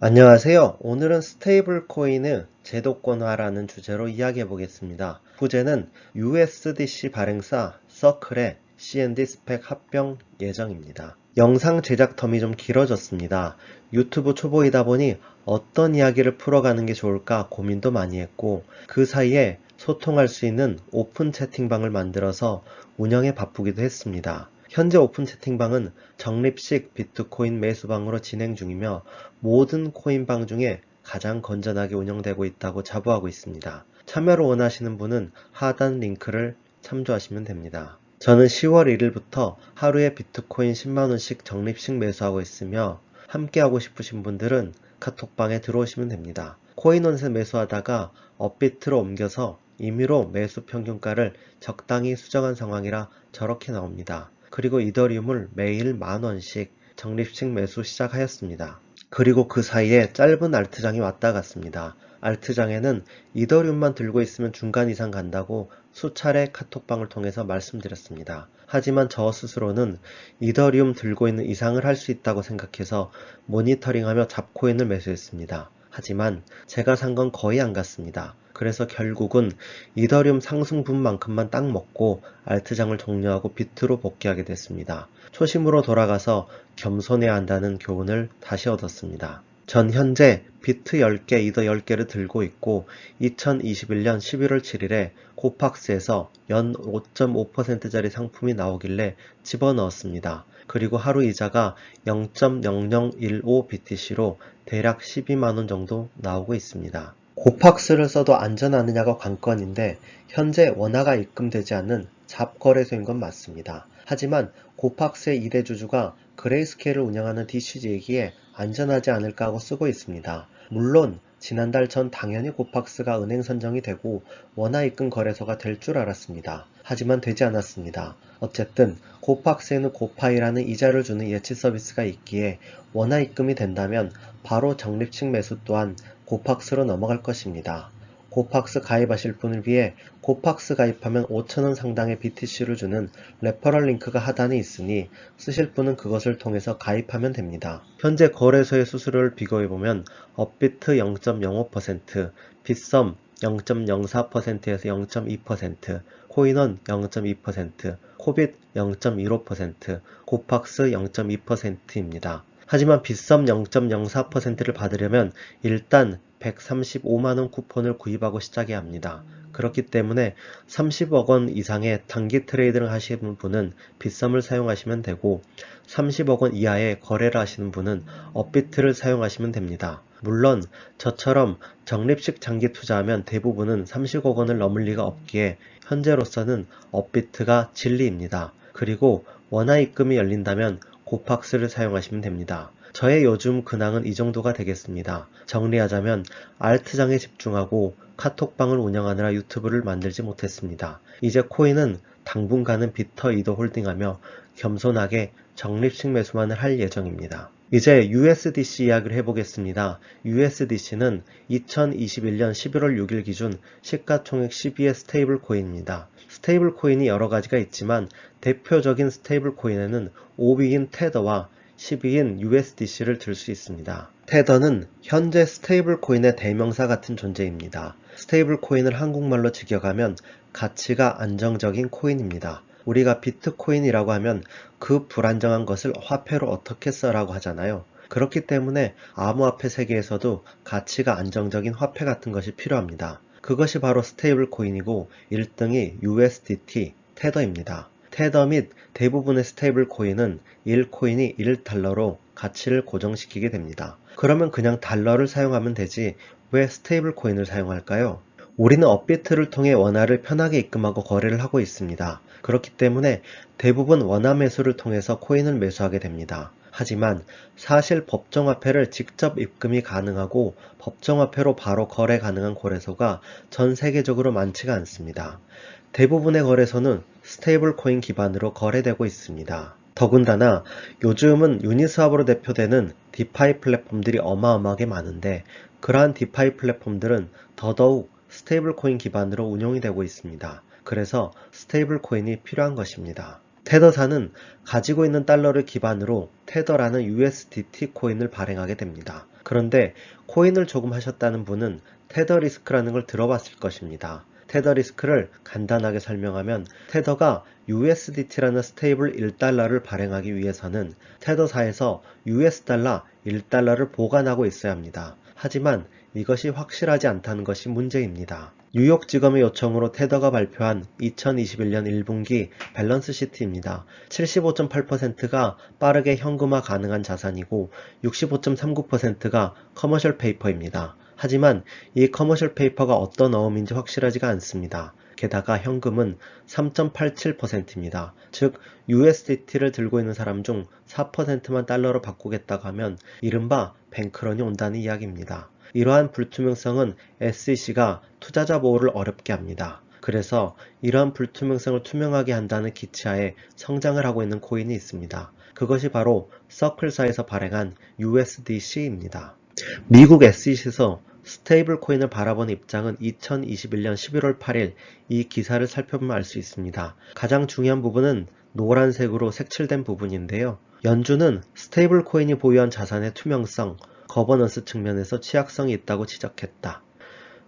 안녕하세요. 오늘은 스테이블 코인의 제도권화라는 주제로 이야기해 보겠습니다. 부제는 USDC 발행사 서클의 CND 스펙 합병 예정입니다. 영상 제작 텀이 좀 길어졌습니다. 유튜브 초보이다 보니 어떤 이야기를 풀어가는 게 좋을까 고민도 많이 했고, 그 사이에 소통할 수 있는 오픈 채팅방을 만들어서 운영에 바쁘기도 했습니다. 현재 오픈 채팅방은 적립식 비트코인 매수방으로 진행 중이며 모든 코인방 중에 가장 건전하게 운영되고 있다고 자부하고 있습니다. 참여를 원하시는 분은 하단 링크를 참조하시면 됩니다. 저는 10월 1일부터 하루에 비트코인 10만원씩 적립식 매수하고 있으며 함께하고 싶으신 분들은 카톡방에 들어오시면 됩니다. 코인원세 매수하다가 업비트로 옮겨서 임의로 매수 평균가를 적당히 수정한 상황이라 저렇게 나옵니다. 그리고 이더리움을 매일 10,000원씩 적립식 매수 시작하였습니다. 그리고 그 사이에 짧은 알트장이 왔다 갔습니다. 알트장에는 이더리움만 들고 있으면 중간 이상 간다고 수차례 카톡방을 통해서 말씀드렸습니다. 하지만 저 스스로는 이더리움 들고 있는 이상을 할 수 있다고 생각해서 모니터링하며 잡코인을 매수했습니다. 하지만 제가 산 건 거의 안 갔습니다. 그래서 결국은 이더리움 상승분만큼만 딱 먹고 알트장을 종료하고 비트로 복귀하게 됐습니다. 초심으로 돌아가서 겸손해야 한다는 교훈을 다시 얻었습니다. 전 현재 비트 10개, 이더 10개를 들고 있고 2021년 11월 7일에 코팍스에서 연 5.5%짜리 상품이 나오길래 집어넣었습니다. 그리고 하루 이자가 0.0015BTC로 대략 12만원 정도 나오고 있습니다. 코팍스를 써도 안전하느냐가 관건인데 현재 원화가 입금되지 않는 잡거래소인 건 맞습니다. 하지만 코팍스의 2대 주주가 그레이스케일을 운영하는 DCG이기에 안전하지 않을까 하고 쓰고 있습니다. 물론 지난달 전 당연히 코팍스가 은행 선정이 되고 원화 입금 거래소가 될 줄 알았습니다. 하지만 되지 않았습니다. 어쨌든 코팍스에는 고파이라는 이자를 주는 예치 서비스가 있기에 원화 입금이 된다면 바로 적립식 매수 또한 코팍스로 넘어갈 것입니다. 코팍스 가입하실 분을 위해 코팍스 가입하면 5,000원 상당의 BTC를 주는 레퍼럴 링크가 하단에 있으니 쓰실 분은 그것을 통해서 가입하면 됩니다. 현재 거래소의 수수료를 비교해보면 업비트 0.05%, 빗썸 0.04%에서 0.2%, 코인원 0.2%, 코빗 0.15%, 코팍스 0.2%입니다. 하지만 빗썸 0.04%를 받으려면 일단 135만원 쿠폰을 구입하고 시작해야 합니다. 그렇기 때문에 30억원 이상의 단기 트레이드를 하시는 분은 빗썸을 사용하시면 되고 30억원 이하의 거래를 하시는 분은 업비트를 사용하시면 됩니다. 물론 저처럼 적립식 장기 투자하면 대부분은 30억원을 넘을 리가 없기에 현재로서는 업비트가 진리입니다. 그리고 원화 입금이 열린다면 코팍스를 사용하시면 됩니다. 저의 요즘 근황은 이 정도가 되겠습니다. 정리하자면 알트장에 집중하고 카톡방을 운영하느라 유튜브를 만들지 못했습니다. 이제 코인은 당분간은 비터 이더 홀딩하며 겸손하게 적립식 매수만을 할 예정입니다. 이제 USDC 이야기를 해보겠습니다. USDC는 2021년 11월 6일 기준 시가총액 12의 스테이블 코인입니다. 스테이블 코인이 여러 가지가 있지만 대표적인 스테이블 코인에는 5위인 테더와 10위인 USDC를 들 수 있습니다. 테더는 현재 스테이블 코인의 대명사 같은 존재입니다. 스테이블 코인을 한국말로 직역하면 가치가 안정적인 코인입니다. 우리가 비트코인이라고 하면 그 불안정한 것을 화폐로 어떻게 써라고 하잖아요. 그렇기 때문에 암호화폐 세계에서도 가치가 안정적인 화폐 같은 것이 필요합니다. 그것이 바로 스테이블 코인이고 1등이 USDT, 테더입니다. 테더 및 대부분의 스테이블 코인은 1코인이 1달러로 가치를 고정시키게 됩니다. 그러면 그냥 달러를 사용하면 되지 왜 스테이블 코인을 사용할까요? 우리는 업비트를 통해 원화를 편하게 입금하고 거래를 하고 있습니다. 그렇기 때문에 대부분 원화 매수를 통해서 코인을 매수하게 됩니다. 하지만 사실 법정화폐를 직접 입금이 가능하고 법정화폐로 바로 거래 가능한 거래소가 전 세계적으로 많지가 않습니다. 대부분의 거래소는 스테이블 코인 기반으로 거래되고 있습니다. 더군다나 요즘은 유니스왑으로 대표되는 디파이 플랫폼들이 어마어마하게 많은데 그러한 디파이 플랫폼들은 더더욱 스테이블 코인 기반으로 운영이 되고 있습니다. 그래서 스테이블 코인이 필요한 것입니다. 테더사는 가지고 있는 달러를 기반으로 테더라는 USDT 코인을 발행하게 됩니다. 그런데 코인을 조금 하셨다는 분은 테더 리스크라는 걸 들어봤을 것입니다. 테더 리스크를 간단하게 설명하면 테더가 USDT라는 스테이블 1달러를 발행하기 위해서는 테더사에서 US 달러 1달러를 보관하고 있어야 합니다. 하지만 이것이 확실하지 않다는 것이 문제입니다. 뉴욕지검의 요청으로 테더가 발표한 2021년 1분기 밸런스 시트입니다. 75.8%가 빠르게 현금화 가능한 자산이고 65.39%가 커머셜 페이퍼입니다. 하지만 이 커머셜 페이퍼가 어떤 어음인지 확실하지가 않습니다. 게다가 현금은 3.87%입니다. 즉 USDT를 들고 있는 사람 중 4%만 달러로 바꾸겠다고 하면 이른바 뱅크런이 온다는 이야기입니다. 이러한 불투명성은 SEC가 투자자 보호를 어렵게 합니다. 그래서 이러한 불투명성을 투명하게 한다는 기치하에 성장을 하고 있는 코인이 있습니다. 그것이 바로 서클사에서 발행한 USDC입니다. 미국 SEC에서 스테이블 코인을 바라보는 입장은 2021년 11월 8일 이 기사를 살펴보면 알 수 있습니다. 가장 중요한 부분은 노란색으로 색칠된 부분인데요. 연준은 스테이블 코인이 보유한 자산의 투명성, 거버넌스 측면에서 취약성이 있다고 지적했다.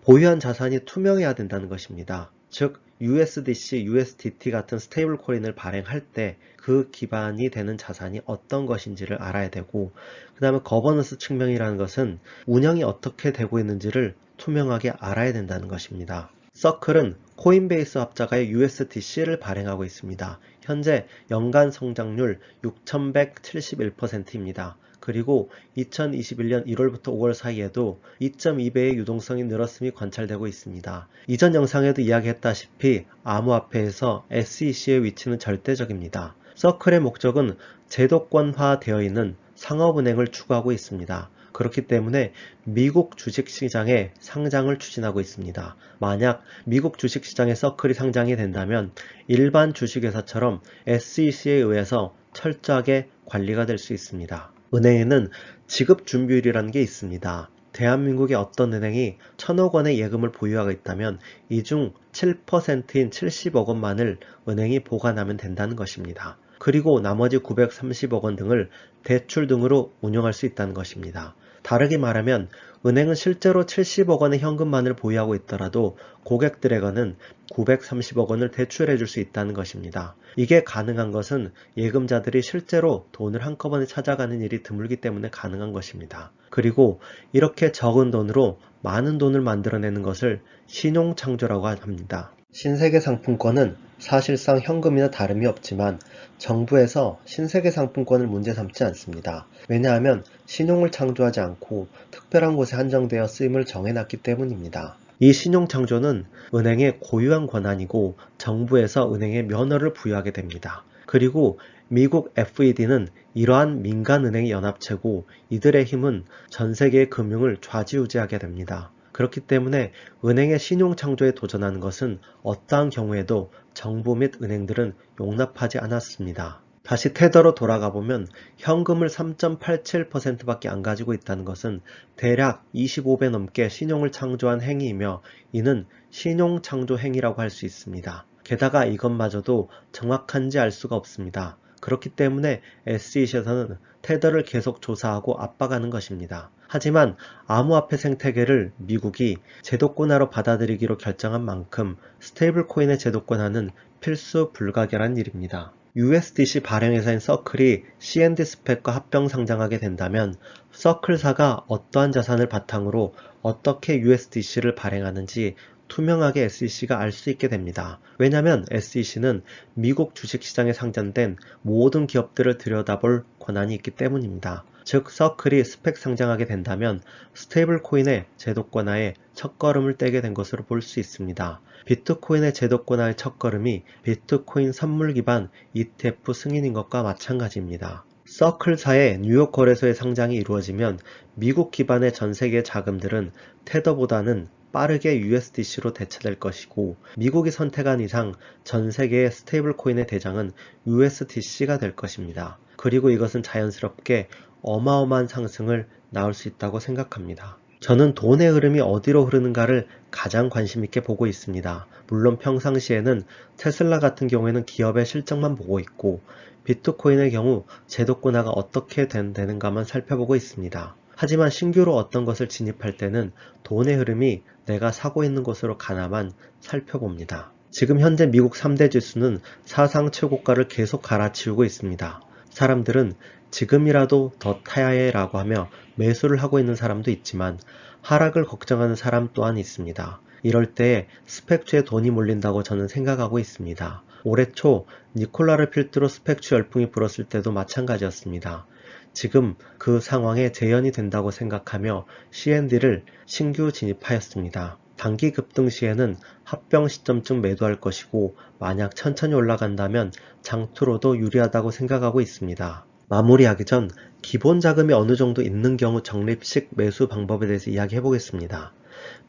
보유한 자산이 투명해야 된다는 것입니다. 즉 USDC, USDT 같은 스테이블 코인을 발행할 때 그 기반이 되는 자산이 어떤 것인지를 알아야 되고 그 다음에 거버넌스 측면이라는 것은 운영이 어떻게 되고 있는지를 투명하게 알아야 된다는 것입니다. 서클은 코인베이스 합자가의 USDC를 발행하고 있습니다. 현재 연간 성장률 6,171%입니다. 그리고 2021년 1월부터 5월 사이에도 2.2배의 유동성이 늘었음이 관찰되고 있습니다. 이전 영상에도 이야기했다시피 암호화폐에서 SEC의 위치는 절대적입니다. 서클의 목적은 제도권화되어 있는 상업은행을 추구하고 있습니다. 그렇기 때문에 미국 주식시장에 상장을 추진하고 있습니다. 만약 미국 주식시장에 서클이 상장이 된다면 일반 주식회사처럼 SEC에 의해서 철저하게 관리가 될 수 있습니다. 은행에는 지급준비율이라는 게 있습니다. 대한민국의 어떤 은행이 1,000억 원의 예금을 보유하고 있다면 이 중 7%인 70억 원만을 은행이 보관하면 된다는 것입니다. 그리고 나머지 930억 원 등을 대출 등으로 운용할 수 있다는 것입니다. 다르게 말하면 은행은 실제로 70억 원의 현금만을 보유하고 있더라도 고객들에게는 930억 원을 대출해 줄 수 있다는 것입니다. 이게 가능한 것은 예금자들이 실제로 돈을 한꺼번에 찾아가는 일이 드물기 때문에 가능한 것입니다. 그리고 이렇게 적은 돈으로 많은 돈을 만들어내는 것을 신용창조라고 합니다. 신세계 상품권은 사실상 현금이나 다름이 없지만 정부에서 신세계 상품권을 문제 삼지 않습니다. 왜냐하면 신용을 창조하지 않고 특별한 곳에 한정되어 쓰임을 정해놨기 때문입니다. 이 신용 창조는 은행의 고유한 권한이고 정부에서 은행에 면허를 부여하게 됩니다. 그리고 미국 FED는 이러한 민간은행의 연합체고 이들의 힘은 전 세계의 금융을 좌지우지하게 됩니다. 그렇기 때문에 은행의 신용 창조에 도전하는 것은 어떠한 경우에도 정부 및 은행들은 용납하지 않았습니다. 다시 테더로 돌아가 보면 현금을 3.87%밖에 안 가지고 있다는 것은 대략 25배 넘게 신용을 창조한 행위이며 이는 신용 창조 행위라고 할 수 있습니다. 게다가 이것마저도 정확한지 알 수가 없습니다. 그렇기 때문에 SEC에서는 테더를 계속 조사하고 압박하는 것입니다. 하지만 암호화폐 생태계를 미국이 제도권화로 받아들이기로 결정한 만큼 스테이블 코인의 제도권화는 필수 불가결한 일입니다. USDC 발행회사인 서클이 CND 스펙과 합병 상장하게 된다면 서클사가 어떠한 자산을 바탕으로 어떻게 USDC를 발행하는지 투명하게 SEC가 알 수 있게 됩니다. 왜냐하면 SEC는 미국 주식시장에 상장된 모든 기업들을 들여다볼 권한이 있기 때문입니다. 즉 서클이 스펙 상장하게 된다면 스테이블 코인의 제도권화에 첫걸음을 떼게 된 것으로 볼 수 있습니다. 비트코인의 제도권화의 첫걸음이 비트코인 선물 기반 ETF 승인인 것과 마찬가지입니다. 서클사의 뉴욕 거래소의 상장이 이루어지면 미국 기반의 전 세계 자금들은 테더보다는 빠르게 USDC로 대체될 것이고 미국이 선택한 이상 전 세계의 스테이블 코인의 대장은 USDC가 될 것입니다. 그리고 이것은 자연스럽게 어마어마한 상승을 낳을 수 있다고 생각합니다. 저는 돈의 흐름이 어디로 흐르는가를 가장 관심 있게 보고 있습니다. 물론 평상시에는 테슬라 같은 경우에는 기업의 실적만 보고 있고 비트코인의 경우 제도권화가 어떻게 되는가만 살펴보고 있습니다. 하지만 신규로 어떤 것을 진입할 때는 돈의 흐름이 내가 사고 있는 곳으로 가나만 살펴봅니다. 지금 현재 미국 3대 지수는 사상 최고가를 계속 갈아치우고 있습니다. 사람들은 지금이라도 더 타야 해 라고 하며 매수를 하고 있는 사람도 있지만 하락을 걱정하는 사람 또한 있습니다. 이럴 때에 스펙주에 돈이 몰린다고 저는 생각하고 있습니다. 올해 초 니콜라를 필두로 스펙주 열풍이 불었을 때도 마찬가지였습니다. 지금 그 상황에 재현이 된다고 생각하며 CND를 신규 진입하였습니다. 단기 급등 시에는 합병 시점쯤 매도할 것이고 만약 천천히 올라간다면 장투로도 유리하다고 생각하고 있습니다. 마무리하기 전 기본 자금이 어느 정도 있는 경우 적립식 매수 방법에 대해서 이야기해 보겠습니다.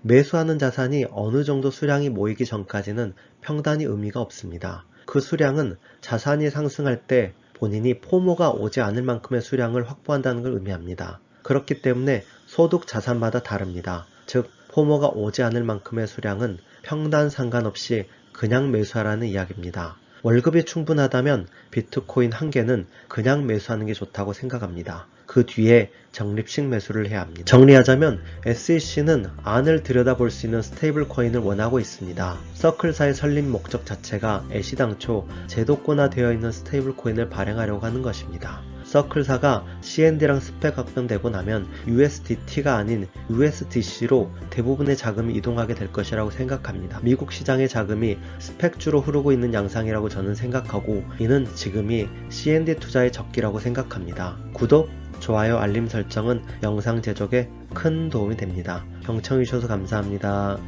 매수하는 자산이 어느 정도 수량이 모이기 전까지는 평단이 의미가 없습니다. 그 수량은 자산이 상승할 때 본인이 포모가 오지 않을 만큼의 수량을 확보한다는 걸 의미합니다. 그렇기 때문에 소득 자산마다 다릅니다. 즉 포모가 오지 않을 만큼의 수량은 평단 상관없이 그냥 매수하라는 이야기입니다. 월급이 충분하다면 비트코인 한 개는 그냥 매수하는 게 좋다고 생각합니다. 그 뒤에 적립식 매수를 해야 합니다. 정리하자면 SEC는 안을 들여다볼 수 있는 스테이블 코인을 원하고 있습니다. 서클사의 설립 목적 자체가 애시당초 제도권화 되어 있는 스테이블 코인을 발행하려고 하는 것입니다. 서클사가 CND랑 스펙 합병되고 나면 USDT가 아닌 USDC로 대부분의 자금이 이동하게 될 것이라고 생각합니다. 미국 시장의 자금이 스펙주로 흐르고 있는 양상이라고 저는 생각하고 이는 지금이 CND 투자의 적기라고 생각합니다. 구독, 좋아요, 알림 설정은 영상 제작에 큰 도움이 됩니다. 경청해주셔서 감사합니다.